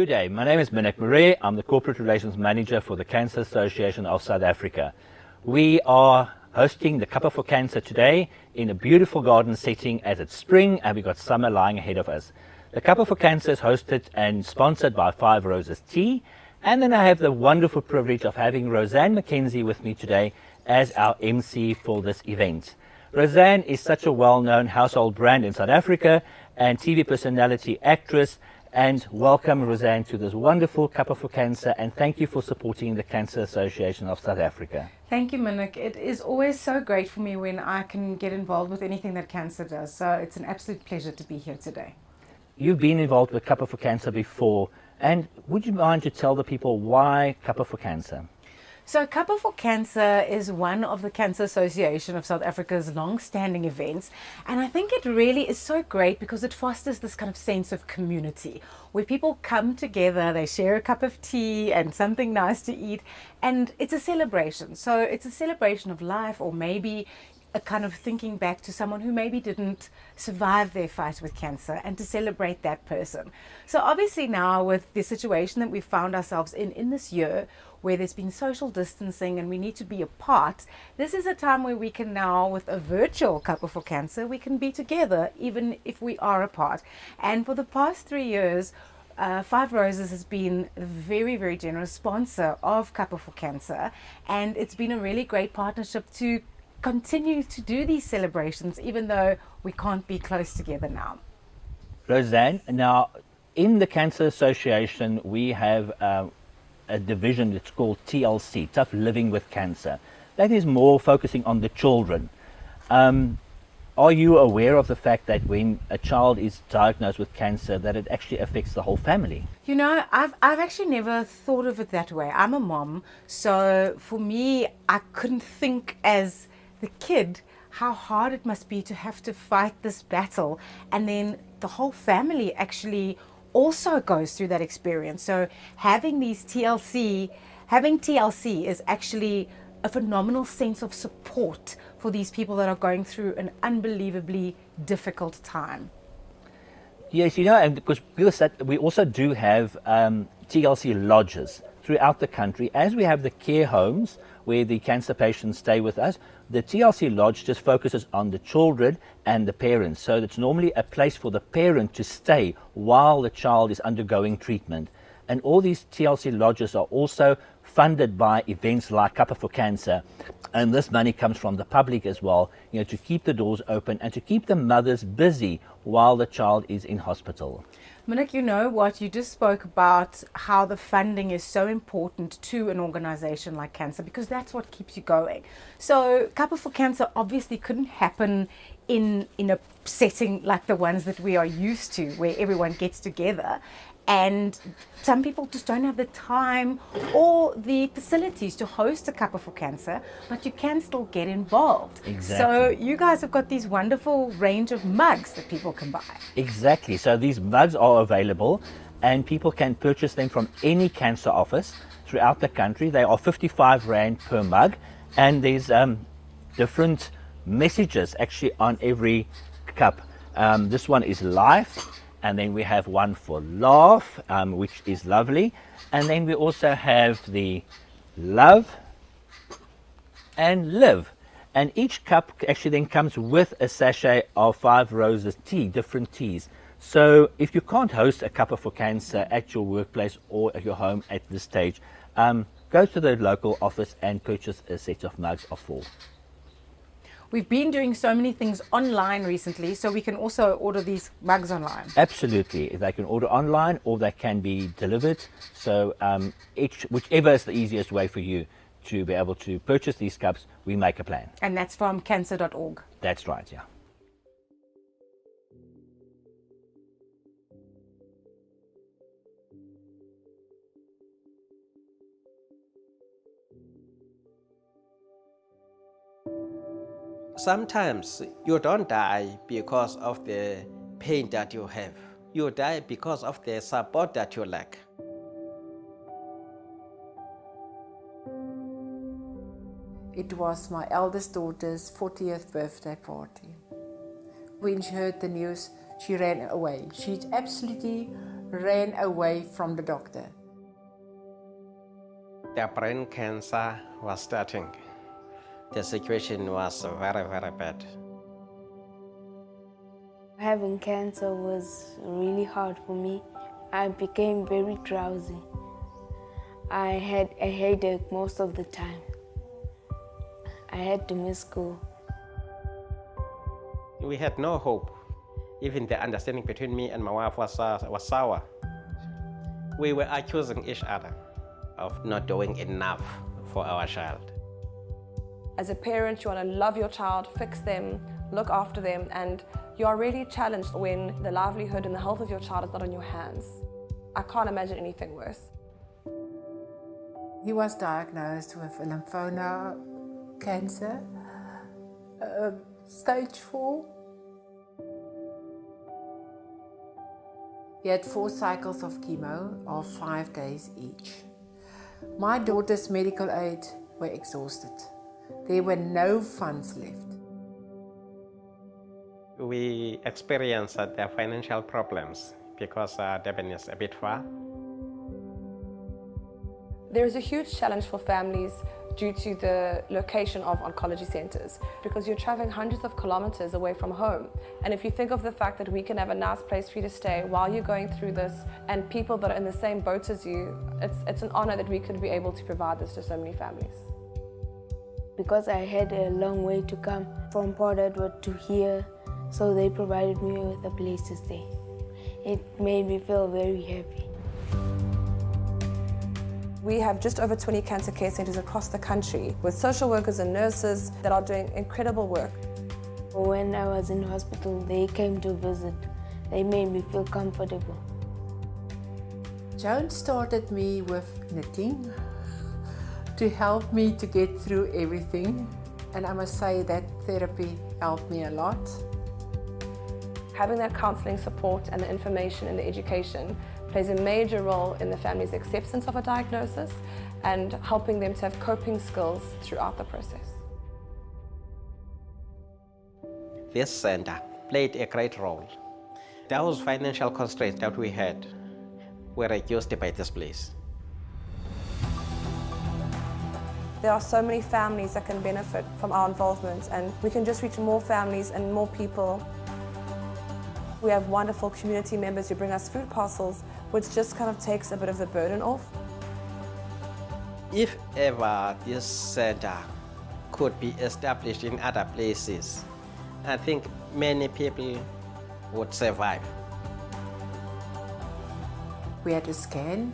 Good day, my name is Dinesh Wijeyawardana. I'm the Corporate Relations Manager for the Cancer Association of South Africa. We are hosting the Cuppa For CANSA today in a beautiful garden setting as it's spring and we've got summer lying ahead of us. The Cuppa For CANSA is hosted and sponsored by Five Roses Tea, and then I have the wonderful privilege of having Roseanne McKenzie with me today as our MC for this event. Roseanne is such a well-known household brand in South Africa and TV personality, actress. And welcome, Roseanne, to this wonderful Cuppa For CANSA, and thank you for supporting the Cancer Association of South Africa. Thank you, Minik. It is always so great for me when I can get involved with anything that cancer does, so it's an absolute pleasure to be here today. You've been involved with Cuppa For CANSA before, and would you mind to tell the people why Cuppa For CANSA? So Cuppa For CANSA is one of the Cancer Association of South Africa's long-standing events, and I think it really is so great because it fosters this kind of sense of community where people come together, they share a cup of tea and something nice to eat, and it's a celebration. So it's a celebration of life, or maybe a kind of thinking back to someone who maybe didn't survive their fight with cancer, and to celebrate that person. So obviously now, with the situation that we found ourselves in this year, where there's been social distancing and we need to be apart, this is a time where we can now, with a virtual Cuppa For CANSA, we can be together even if we are apart. And for the past 3 years, Five Roses has been a very, very generous sponsor of Cuppa For CANSA, and it's been a really great partnership to continue to do these celebrations even though we can't be close together now. Roseanne, now in the Cancer Association we have a division that's called TLC, Tough Living with Cancer. That is more focusing on the children. Are you aware of the fact that when a child is diagnosed with cancer, that it actually affects the whole family? You know, I've actually never thought of it that way. I'm a mom, so for me, I couldn't think as the kid how hard it must be to have to fight this battle, and then the whole family actually also goes through that experience. So having TLC is actually a phenomenal sense of support for these people that are going through an unbelievably difficult time. Yes, you know, and because we also do have TLC lodges throughout the country, as we have the care homes where the cancer patients stay with us. The TLC lodge just focuses on the children and the parents, so it's normally a place for the parent to stay while the child is undergoing treatment. And all these TLC lodges are also funded by events like Cuppa For CANSA, and this money comes from the public as well, you know, to keep the doors open and to keep the mothers busy while the child is in hospital. Minik, you know what, you just spoke about how the funding is so important to an organization like cancer, because that's what keeps you going. So Cuppa For CANSA obviously couldn't happen in a setting like the ones that we are used to, where everyone gets together, and some people just don't have the time or the facilities to host a Cuppa For CANSA, but you can still get involved. Exactly. So you guys have got these wonderful range of mugs that people can buy. Exactly. So these mugs are available and people can purchase them from any cancer office throughout the country. They are 55 Rand per mug, and there's different messages actually on every cup. This one is life, and then we have one for laugh, which is lovely, and then we also have the love and live. And each cup actually then comes with a sachet of Five Roses tea, different teas. So if you can't host a Cuppa For CANSA at your workplace or at your home at this stage, go to the local office and purchase a set of mugs of 4. We've been doing so many things online recently, so we can also order these mugs online. Absolutely. They can order online or they can be delivered. So whichever is the easiest way for you to be able to purchase these cups, we make a plan. And that's from cancer.org. That's right, yeah. Sometimes you don't die because of the pain that you have. You die because of the support that you lack. It was my eldest daughter's 40th birthday party. When she heard the news, she ran away. She absolutely ran away from the doctor. The brain cancer was starting. The situation was very, very bad. Having cancer was really hard for me. I became very drowsy. I had a headache most of the time. I had to miss school. We had no hope. Even the understanding between me and my wife was sour. We were accusing each other of not doing enough for our child. As a parent, you want to love your child, fix them, look after them, and you are really challenged when the livelihood and the health of your child is not in your hands. I can't imagine anything worse. He was diagnosed with lymphoma cancer, stage 4. He had 4 cycles of chemo of 5 days each. My daughter's medical aid were exhausted. There were no funds left. We experienced the financial problems because Durban is a bit far. There is a huge challenge for families due to the location of oncology centers, because you're traveling hundreds of kilometers away from home. And if you think of the fact that we can have a nice place for you to stay while you're going through this, and people that are in the same boat as you, it's an honor that we could be able to provide this to so many families. Because I had a long way to come from Port Edward to here, so they provided me with a place to stay. It made me feel very happy. We have just over 20 cancer care centers across the country with social workers and nurses that are doing incredible work. When I was in hospital, they came to visit. They made me feel comfortable. Joan started me with knitting to help me to get through everything. And I must say that therapy helped me a lot. Having that counseling support and the information and the education plays a major role in the family's acceptance of a diagnosis and helping them to have coping skills throughout the process. This center played a great role. Those financial constraints that we had were reduced by this place. There are so many families that can benefit from our involvement, and we can just reach more families and more people. We have wonderful community members who bring us food parcels, which just kind of takes a bit of the burden off. If ever this center could be established in other places, I think many people would survive. We had a scan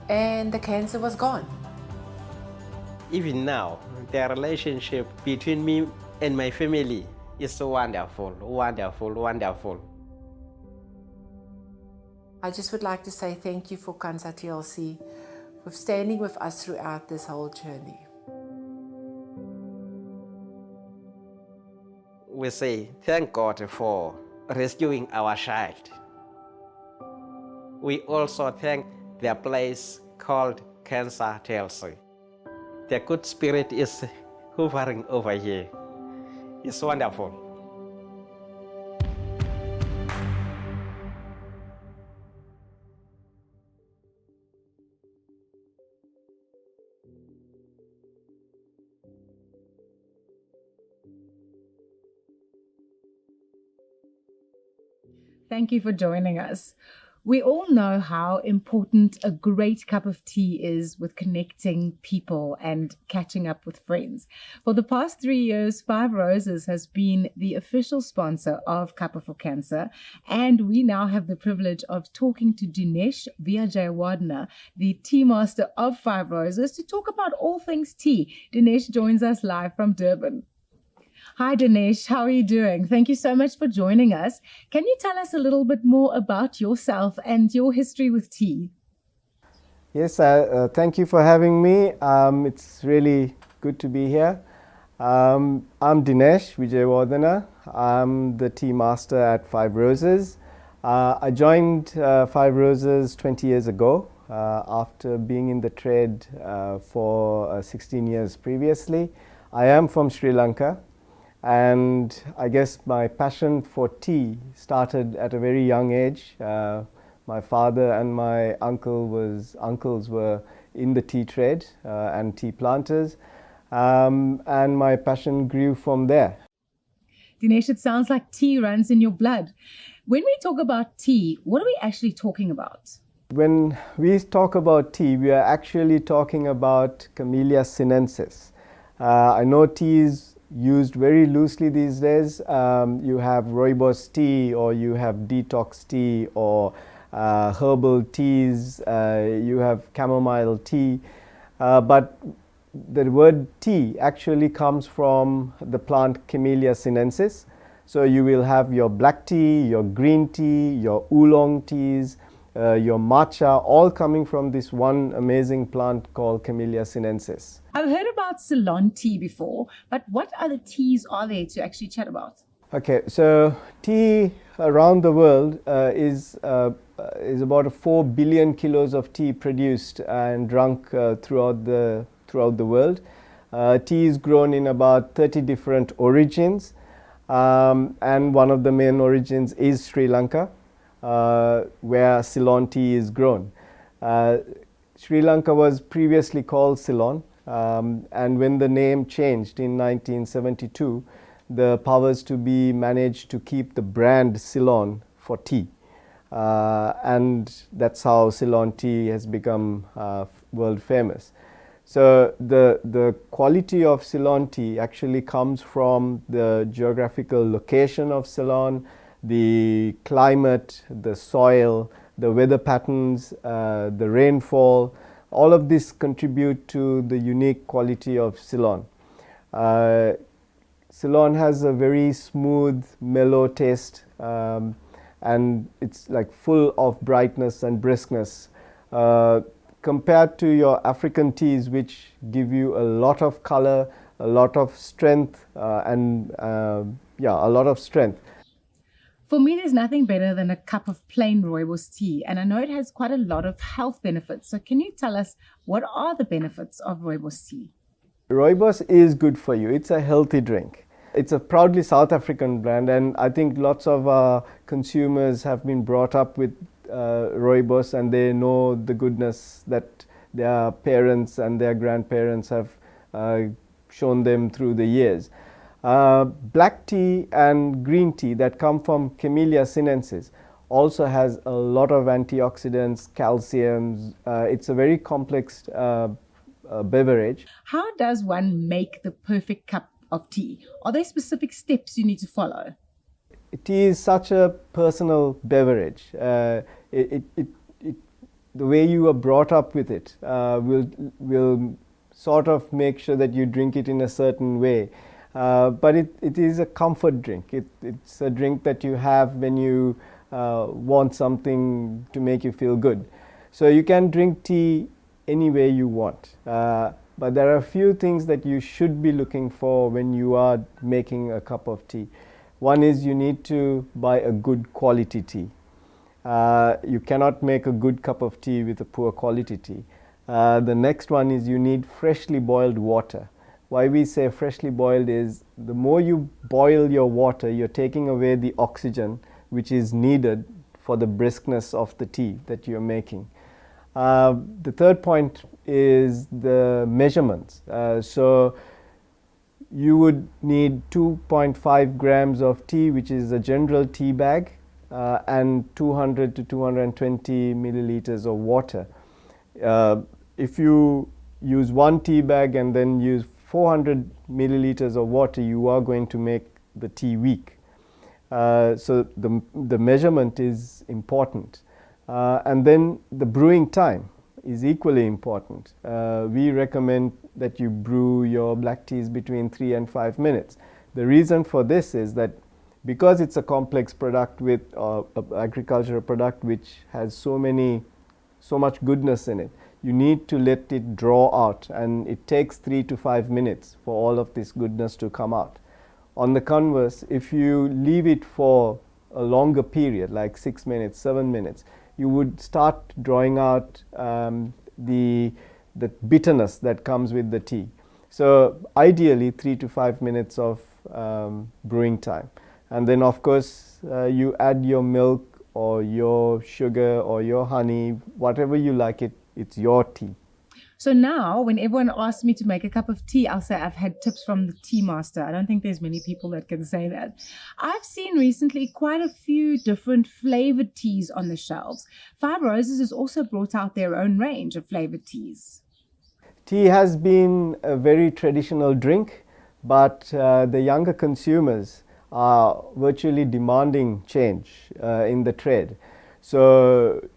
and the cancer was gone. Even now, the relationship between me and my family is so wonderful, wonderful, wonderful. I just would like to say thank you for CANSA TLC for standing with us throughout this whole journey. We say thank God for rescuing our child. We also thank the place called CANSA TLC. The good spirit is hovering over here. It's wonderful. Thank you for joining us. We all know how important a great cup of tea is with connecting people and catching up with friends. For the past 3 years, Five Roses has been the official sponsor of Cuppa For CANSA, and we now have the privilege of talking to Dinesh Wijeyawardana, the tea master of Five Roses, to talk about all things tea. Dinesh joins us live from Durban. Hi Dinesh, how are you doing? Thank you so much for joining us. Can you tell us a little bit more about yourself and your history with tea? Yes, thank you for having me. It's really good to be here. I'm Dinesh Wijeyawardana. I'm the tea master at Five Roses. I joined Five Roses 20 years ago after being in the trade for 16 years previously. I am from Sri Lanka. And I guess my passion for tea started at a very young age. My father and my uncles were in the tea trade and tea planters, and my passion grew from there. Dinesh, it sounds like tea runs in your blood. When we talk about tea, what are we actually talking about? When we talk about tea, we are actually talking about Camellia sinensis. I know tea is used very loosely these days. You have rooibos tea, or you have detox tea, or herbal teas, you have chamomile tea, but the word tea actually comes from the plant Camellia sinensis. So you will have your black tea, your green tea, your oolong teas, your matcha, all coming from this one amazing plant called Camellia sinensis. I've heard about Ceylon tea before, but what other teas are there to actually chat about? Okay, so tea around the world is about 4 billion kilos of tea produced and drunk throughout the world. Tea is grown in about 30 different origins, and one of the main origins is Sri Lanka, where Ceylon tea is grown. Sri Lanka was previously called Ceylon, and when the name changed in 1972, the powers to be managed to keep the brand Ceylon for tea, and that's how Ceylon tea has become world famous. So the quality of Ceylon tea actually comes from the geographical location of Ceylon, the climate, the soil, the weather patterns, the rainfall. All of this contribute to the unique quality of Ceylon. Ceylon has a very smooth, mellow taste, and it's like full of brightness and briskness. Compared to your African teas, which give you a lot of color, a lot of strength, a lot of strength. For me, there's nothing better than a cup of plain rooibos tea, and I know it has quite a lot of health benefits. So can you tell us, what are the benefits of rooibos tea? Rooibos is good for you. It's a healthy drink. It's a proudly South African brand, and I think lots of our consumers have been brought up with rooibos, and they know the goodness that their parents and their grandparents have shown them through the years. Black tea and green tea that come from Camellia sinensis also has a lot of antioxidants, calcium. It's a very complex beverage. How does one make the perfect cup of tea? Are there specific steps you need to follow? Tea is such a personal beverage. The way you are brought up with it will sort of make sure that you drink it in a certain way. But it is a comfort drink. It's a drink that you have when you want something to make you feel good. So you can drink tea any way you want. But there are a few things that you should be looking for when you are making a cup of tea. One is you need to buy a good quality tea. You cannot make a good cup of tea with a poor quality tea. The next one is you need freshly boiled water. Why we say freshly boiled is the more you boil your water, you're taking away the oxygen which is needed for the briskness of the tea that you're making. The third point is the measurements. So you would need 2.5 grams of tea, which is a general tea bag, and 200 to 220 milliliters of water. If you use one tea bag and then use 400 milliliters of water, you are going to make the tea weak. So the measurement is important. And then the brewing time is equally important. We recommend that you brew your black teas between 3 and 5 minutes. The reason for this is that because it's a complex product with agricultural product which has so much goodness in it, you need to let it draw out, and it takes 3 to 5 minutes for all of this goodness to come out. On the converse, if you leave it for a longer period, like 6 minutes, 7 minutes, you would start drawing out the bitterness that comes with the tea. So ideally 3 to 5 minutes of brewing time. And then of course you add your milk or your sugar or your honey, whatever you like it, it's your tea. So now, when everyone asks me to make a cup of tea, I'll say I've had tips from the tea master. I don't think there's many people that can say that. I've seen recently quite a few different flavored teas on the shelves. Five Roses has also brought out their own range of flavored teas. Tea has been a very traditional drink, but the younger consumers are virtually demanding change in the trade. So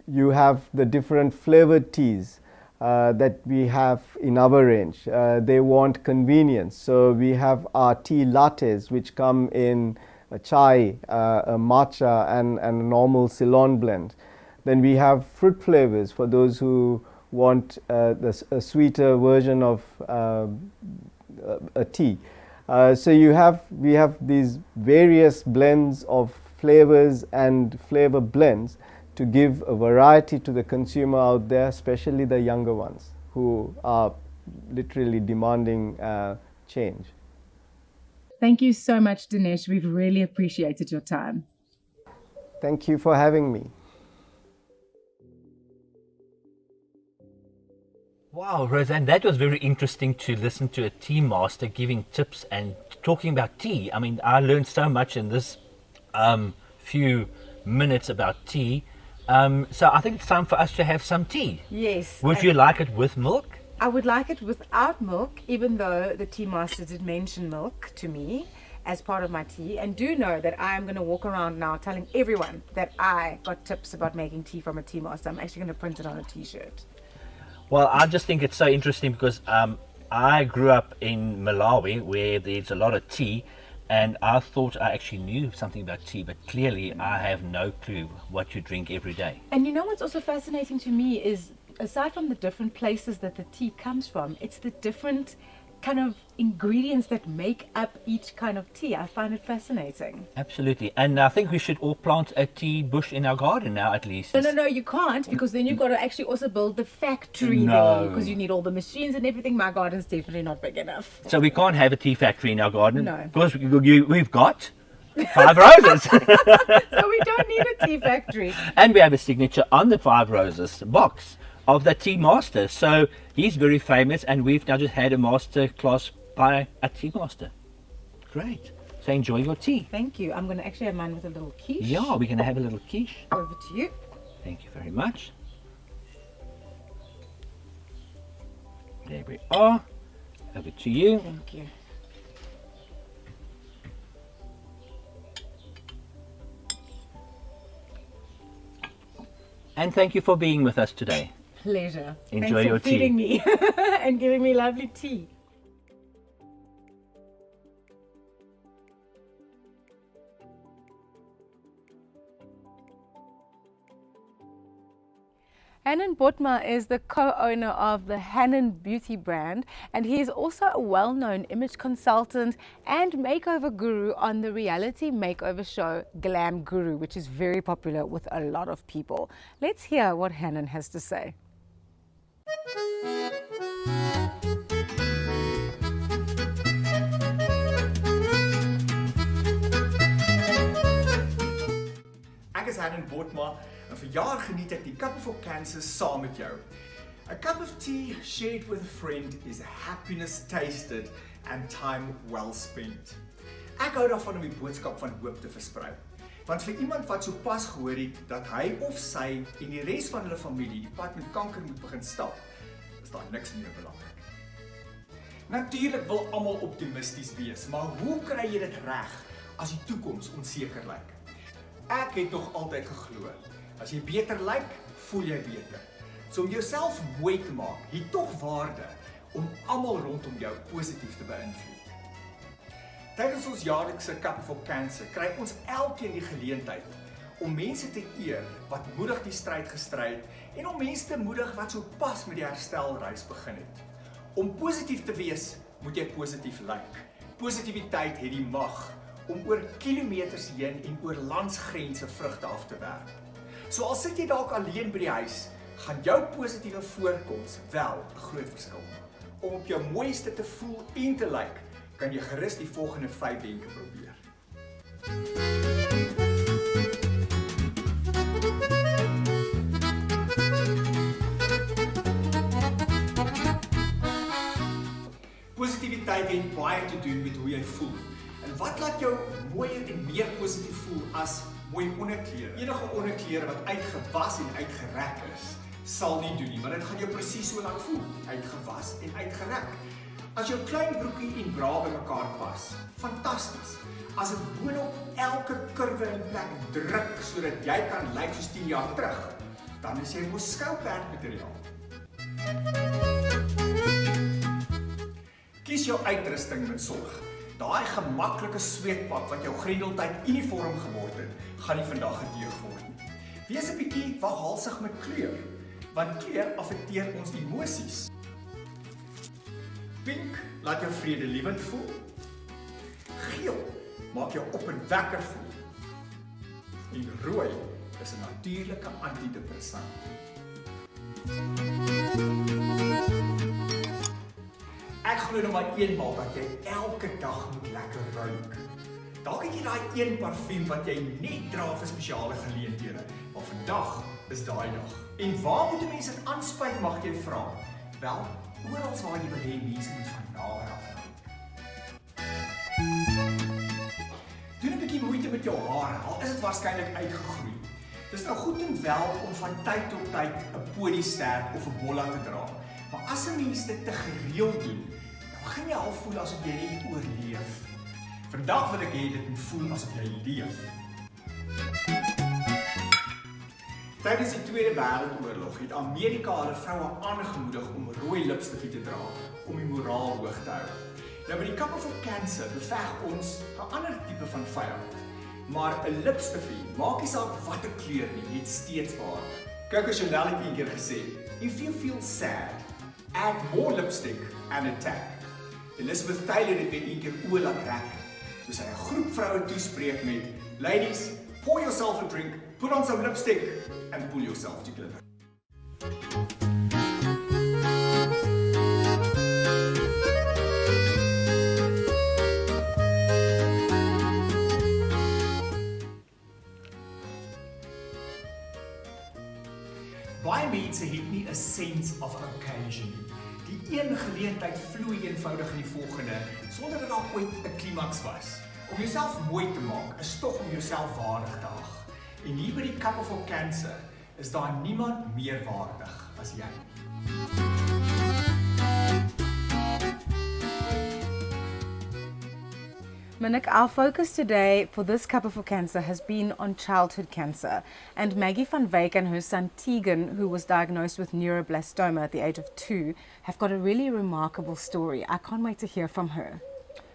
you have the different flavored teas that we have in our range. They want convenience. So we have our tea lattes, which come in a chai, a matcha, and a normal Ceylon blend. Then we have fruit flavors for those who want a sweeter version of a tea. So we have these various blends of flavors and flavor blends to give a variety to the consumer out there, especially the younger ones who are literally demanding change. Thank you so much, Dinesh. We've really appreciated your time. Thank you for having me. Wow, Roseanne, that was very interesting to listen to a tea master giving tips and talking about tea. I mean, I learned so much in this few minutes about tea. So I think it's time for us to have some tea. Yes. Would you like it with milk? I would like it without milk, even though the tea master did mention milk to me as part of my tea. And do know that I am going to walk around now telling everyone that I got tips about making tea from a tea master. I'm actually going to print it on a t-shirt. Well, I just think it's so interesting because I grew up in Malawi where there's a lot of tea, and I thought I actually knew something about tea, but clearly I have no clue what you drink every day. And you know what's also fascinating to me is, aside from the different places that the tea comes from, it's the different kind of ingredients that make up each kind of tea. I find it fascinating. Absolutely. And I think we should all plant a tea bush in our garden now, at least. No, you can't, because then you've got to actually also build the factory No. there, because you need all the machines and everything. My garden's definitely not big enough. So we can't have a tea factory in our garden? No. Because we've got 5 roses. So we don't need a tea factory. And we have a signature on the 5 roses box of the tea master. So he's very famous, and we've now just had a master class by a tea master. Great. So enjoy your tea. Thank you. I'm going to actually have mine with a little quiche. Yeah, we're going to have a little quiche. Over to you. Thank you very much. There we are. Over to you. Thank you. And thank you for being with us today. Pleasure. Enjoy Thanks your for feeding me and giving me lovely tea. Hannon Botma is the co-owner of the Hannon beauty brand, and he is also a well-known image consultant and makeover guru on the reality makeover show Glam Guru, which is very popular with a lot of people. Let's hear what Hannon has to say. Ek is Hannon Botma en verjaar geniet ek die Cuppa For CANSA saam met jou. A cup of tea shared with a friend is happiness tasted and time well spent. Ek hou daarvan om die boodskap van hoop te versprei. Want vir iemand wat sopas gehoor het dat hy of sy en die res van hulle familie die pad met kanker moet begin stap, is daar niks meer belangrik. Natuurlik wil almal optimisties wees, maar hoe kry jy dit reg as die toekoms onseker lyk? Ek het nog altyd geglo, as jy beter lyk, voel jy beter. So om jouself mooi te maak, het tog waarde om almal rondom jou positief te beïnvloed. Tydens ons jaarlikse Cuppa For CANSA kry ons elkeen die geleentheid om mense te eer wat moedig die stryd gestry het en om mense te moedig wat so pas met die herstelreis begin het. Om positief te wees, moet jy positief lyk. Positiwiteit het die mag om oor kilometers heen en oor landsgrense vrugte af te werp. So al sit jy dalk alleen by die huis, gaan jou positiewe voorkoms wel 'n groot verskil maak. Om op jou mooiste te voel en te lyk, kan jy gerus die volgende 5 wenke probeer. Positiwiteit het baie te doen met hoe jy voel. En wat laat jou mooier en meer positief voel as mooi onderklere? Enige onderklere wat uitgewas en uitgerek is, sal nie doen nie, want dit gaan jou presies so laat voel, uitgewas en uitgerek. As jou klein broekie en bra by mekaar pas, fantasties. As dit boonop elke kurwe in plek druk sodat jy kan lyk soos 10 jaar terug, dan is jy mos skouperkmateriaal. Kies jou uitrusting met sorg. Daai gemaklike sweetpak wat jou Grendeltyd uniform geword het, gaan nie vandag gedeug word nie. Wees 'n bietjie waghalsig met kleur, want kleur affekteer ons emosies. Pink laat jou vredelewend voel. Geel maak jou opwekker voel. En rooi is 'n natuurlike antidepressant. Ek glo nog maar eenmaal dat jy elke dag moet lekker ruik. Dalk het jy daai een parfuum wat jy net dra vir spesiale geleenthede, maar vandag is daai dag. En waar moet mense dit aanspuit, mag jy vra? Wel, oral waar jy wil hê mense moet van nader af ruik. Doen 'n bietjie moeite met jou hare, al is dit waarskynlik uitgegroei. Dis nou goed en wel om van tyd tot tyd 'n ponysterk of 'n bolla te dra. Maar as 'n mens dit te gereeld doen, dan gaan jy al voel asof jy net oorleef. Vandag wil ek hê dit moet voel asof jy leef. Tydens die Tweede Wêreldoorlog het Amerika hulle vroue aangemoedig om rooi lipstifie te dra om die moraal hoog te hou. Nou by die Cuppa For CANSA beveg ons 'n ander tipe van vyand. Maar 'n lipstifie, maak nie saak watter kleur nie, net steeds waar. Coco Chanel het eendag gesê, "If you feel sad, add more lipstick and attack." Elizabeth Taylor het weer eendag oë laat rek, soos hy 'n groep vroue toespreek met, "Ladies, pour yourself a drink, put on some lipstick and pull yourself together." Baie mense het nie 'n sense of occasion nie. Die een geleentheid vloei eenvoudig in die volgende, sonder dat daar ooit 'n klimaks was. Om jouself mooi te maak, is tog om jouself waardig te ag. En hier by die Cuppa For CANSA is daar niemand meer waardig as jy. Manik, our focus today for this Cuppa For CANSA has been on childhood cancer, and Maggie Van Wyk and her son Tegan, who was diagnosed with neuroblastoma at the age of 2, have got a really remarkable story. I can't wait to hear from her.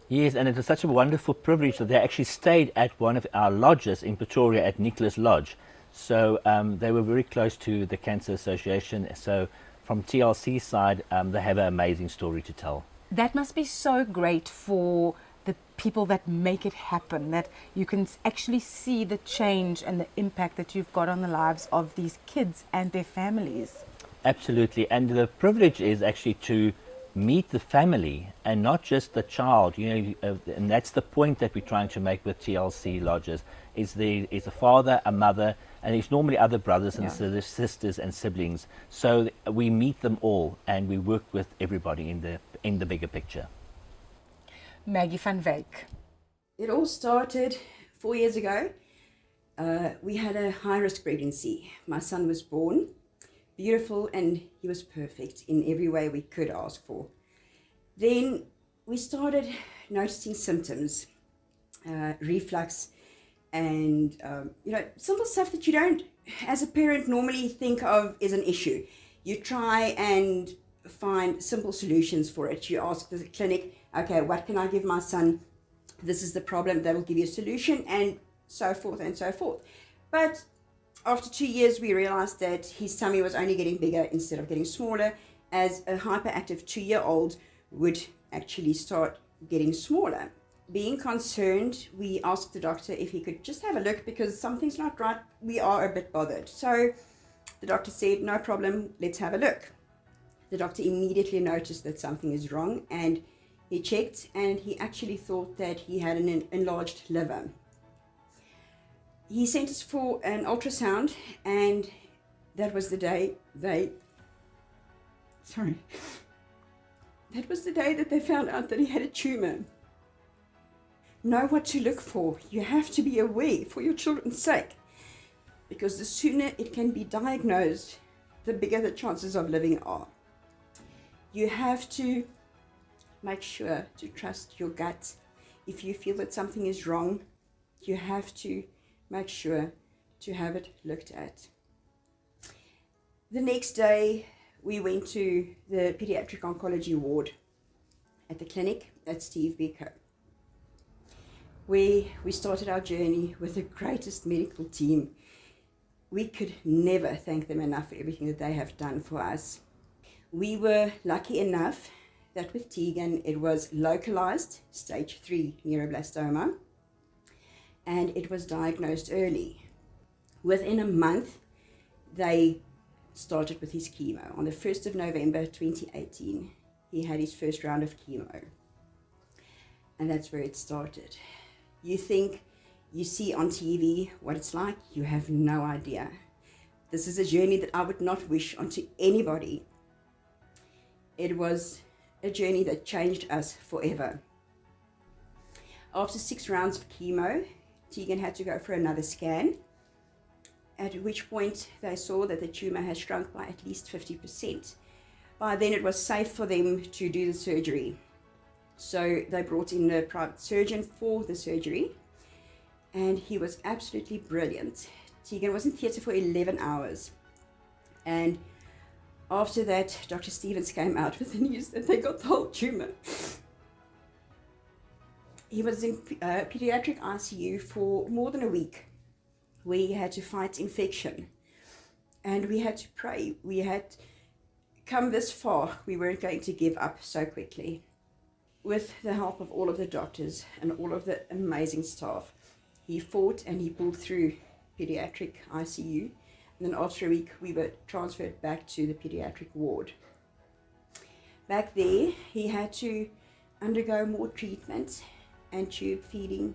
Yes, and it was such a wonderful privilege that they actually stayed at one of our lodges in Pretoria at Nicholas Lodge. So they were very close to the Cancer Association. So from TLC side, they have an amazing story to tell. That must be so great for the people that make it happen, that you can actually see the change and the impact that you've got on the lives of these kids and their families. Absolutely, and the privilege is actually to meet the family and not just the child, and that's the point that we're trying to make with TLC lodges, is there is a father, a mother, and there's normally other brothers and sisters and siblings, so we meet them all and we work with everybody in the bigger picture. Maggie Van Wyk. It all started 4 years ago. We had a high-risk pregnancy. My son was born, beautiful, and he was perfect in every way we could ask for. Then we started noticing symptoms, reflux, and simple stuff that you don't, as a parent, normally think of as an issue. You try and find simple solutions for it. You ask the clinic, okay, what can I give my son? This is the problem, that'll give you a solution, and so forth and so forth. But after 2 years, we realized that his tummy was only getting bigger instead of getting smaller, as a hyperactive 2-year-old would actually start getting smaller. Being concerned, we asked the doctor if he could just have a look because something's not right. We are a bit bothered. So the doctor said, no problem, let's have a look. The doctor immediately noticed that something is wrong, and he checked, and he actually thought that he had an enlarged liver. He sent us for an ultrasound, and that was the day That was the day that they found out that he had a tumor. Know what to look for. You have to be aware for your children's sake, because the sooner it can be diagnosed, the bigger the chances of living are. You have to make sure to trust your gut. If you feel that something is wrong, you have to make sure to have it looked at. The next day, we went to the pediatric oncology ward at the clinic at Steve Biko. We started our journey with the greatest medical team. We could never thank them enough for everything that they have done for us. We were lucky enough that with Tegan, it was localized stage 3 neuroblastoma, and it was diagnosed early. Within a month, they started with his chemo. On the 1st of November 2018, he had his first round of chemo. And that's where it started. You think you see on TV what it's like, you have no idea. This is a journey that I would not wish onto anybody. It was a journey that changed us forever. After 6 rounds of chemo, Tegan had to go for another scan, at which point they saw that the tumor had shrunk by at least 50%. By then it was safe for them to do the surgery. So they brought in a private surgeon for the surgery, and he was absolutely brilliant. Tegan was in theatre for 11 hours. And after that, Dr. Stevens came out with the news that they got the whole tumor. He was in pediatric ICU for more than a week. We had to fight infection, and we had to pray. We had come this far. We weren't going to give up so quickly. With the help of all of the doctors and all of the amazing staff, he fought and he pulled through pediatric ICU. And then after a week, we were transferred back to the pediatric ward. Back there, he had to undergo more treatment and tube feeding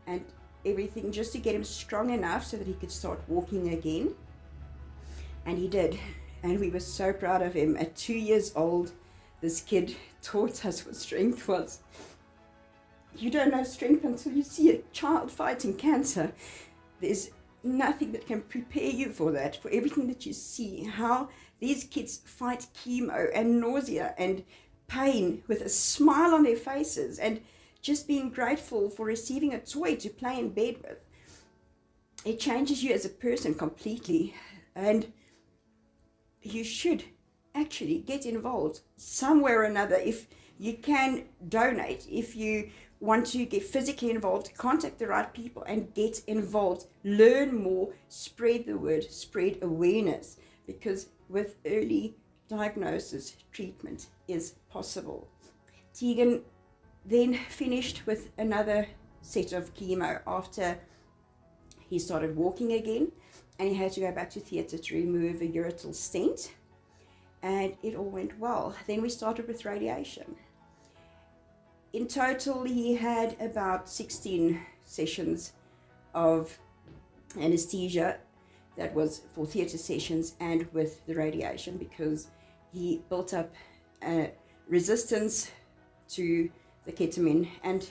and everything just to get him strong enough so that he could start walking again. And he did. And we were so proud of him. At 2 years old, this kid taught us what strength was. You don't know strength until you see a child fighting cancer. There's nothing that can prepare you for that, for everything that you see, how these kids fight chemo and nausea and pain with a smile on their faces and just being grateful for receiving a toy to play in bed with. It changes you as a person completely, and you should actually get involved somewhere or another. If you can donate, if you want to get physically involved, contact the right people and get involved. Learn more, spread the word, spread awareness, because with early diagnosis, treatment is possible. Tegan then finished with another set of chemo after he started walking again, and he had to go back to theatre to remove a ureteral stent, and it all went well. Then we started with radiation. In total, he had about 16 sessions of anesthesia. That was for theatre sessions and with the radiation, because he built up resistance to the ketamine and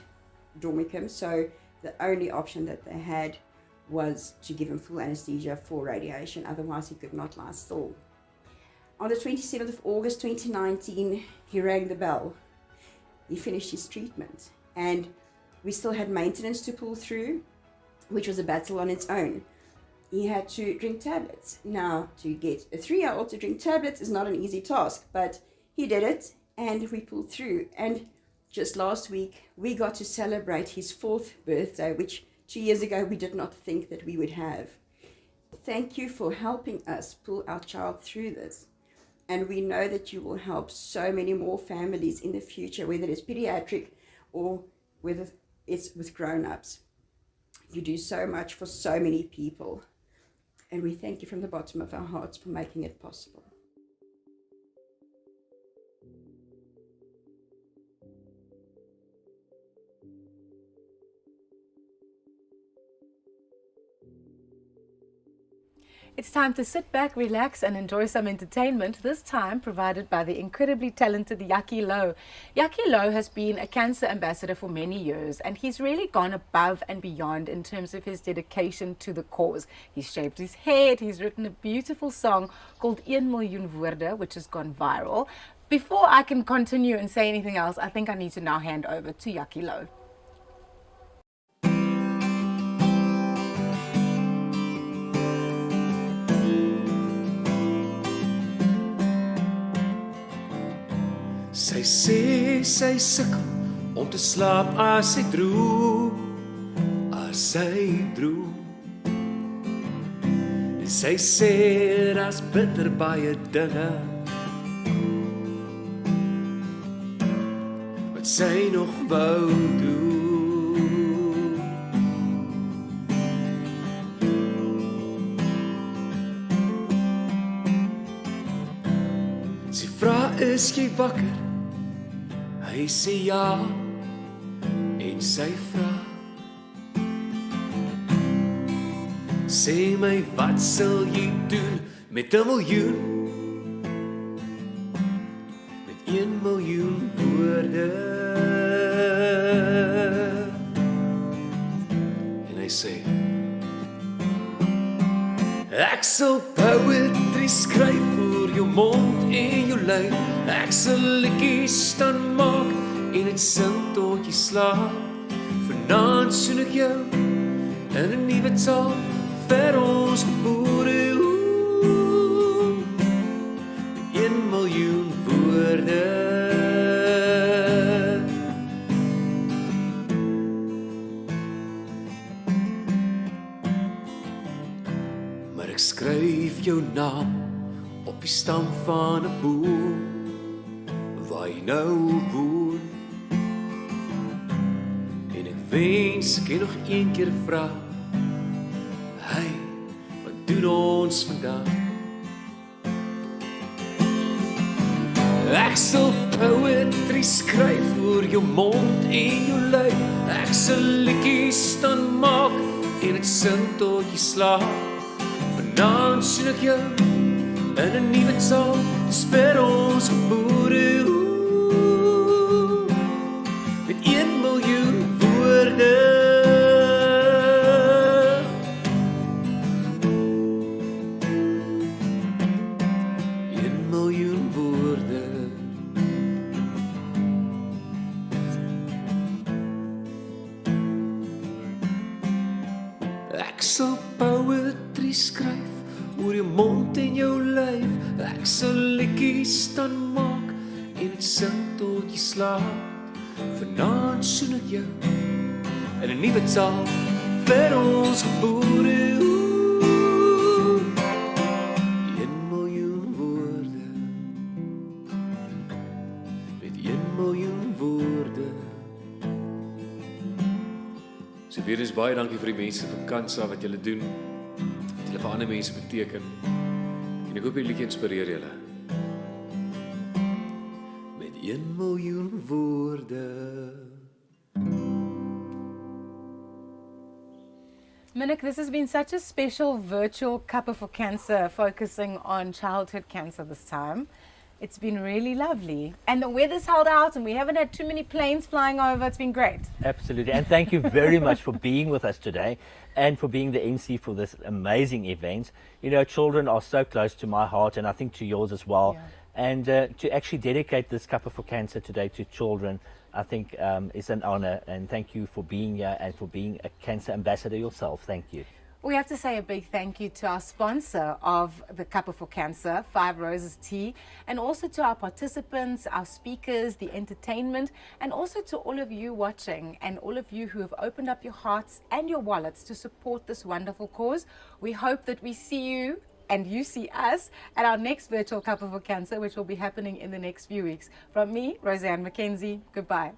dormicum. So the only option that they had was to give him full anesthesia for radiation. Otherwise, he could not lie still. On the 27th of August 2019, he rang the bell. He finished his treatment, and we still had maintenance to pull through, which was a battle on its own. He had to drink tablets. Now, to get a 3-year-old to drink tablets is not an easy task, but he did it, and we pulled through. And just last week, we got to celebrate his 4th birthday, which 2 years ago we did not think that we would have. Thank you for helping us pull our child through this. And we know that you will help so many more families in the future, whether it's pediatric or whether it's with grown-ups. You do so much for so many people. And we thank you from the bottom of our hearts for making it possible. It's time to sit back, relax, and enjoy some entertainment, this time provided by the incredibly talented Jakkie Louw. Jakkie Louw has been a cancer ambassador for many years, and he's really gone above and beyond in terms of his dedication to the cause. He's shaved his head, he's written a beautiful song called 1 Miljoen Woorde, which has gone viral. Before I can continue and say anything else, I think I need to now hand over to Jakkie Louw. Sy sê sy sukkel om te slaap as sy droom, En sy sê daar's bitter baie dinge wat sy nog wou doen. Sy vra, is jy wakker? Hy sê ja, en sy vra, sê my, wat sal jy doen met 1 miljoen? Met 1 miljoen woorde. En hy sê, ek sal poetry skryf vir jou mond en jou lyf. Ek sal liedjies staan maak en het sing tot jy slaap. Vanaand soen ek jou in 'n nuwe taal vir ons boere. Met 1 miljoen woorde. Maar ek skryf jou naam op die stam van 'n boom waar jy nou woon. En ek wens ek kan nog een keer vra, hey, wat doen ons vandag? Ek sal poetry skryf vir jou mond en jou lyf. Ek sal liedjies staan maak en het sing tot jy slaap. Vanaand sien ek jou in 'n nuwe taal, dis vir ons boere. Met 1 miljoen woorde. Ek sal poetry skryf oor jou mond en jou lyf. Ek sal liedjies staan maak en het sing tot jy slaap. Vanaand soen ek jou in 'n nuwe taal vir ons boere. 1 miljoen woorde. Met 1 miljoen woorde. So weer eens baie dankie vir die mense van CANSA wat julle doen, wat julle vir ander mense beteken. En ek hoop die liedjie inspireer julle. Met 1 miljoen woorde. Minik, this has been such a special virtual Cuppa For CANSA focusing on childhood cancer this time. It's been really lovely. And the weather's held out and we haven't had too many planes flying over. It's been great. Absolutely. And thank you very much for being with us today and for being the MC for this amazing event. You know, children are so close to my heart and I think to yours as well. Yeah. And to actually dedicate this Cuppa For CANSA today to children, I think is an honor. And thank you for being here and for being a cancer ambassador yourself. Thank you. We have to say a big thank you to our sponsor of the Cuppa For CANSA, 5 Roses Tea, and also to our participants, our speakers, the entertainment, and also to all of you watching and all of you who have opened up your hearts and your wallets to support this wonderful cause. We hope that we see you and you see us at our next virtual Cuppa For CANSA, which will be happening in the next few weeks. From me, Roseanne McKenzie, goodbye.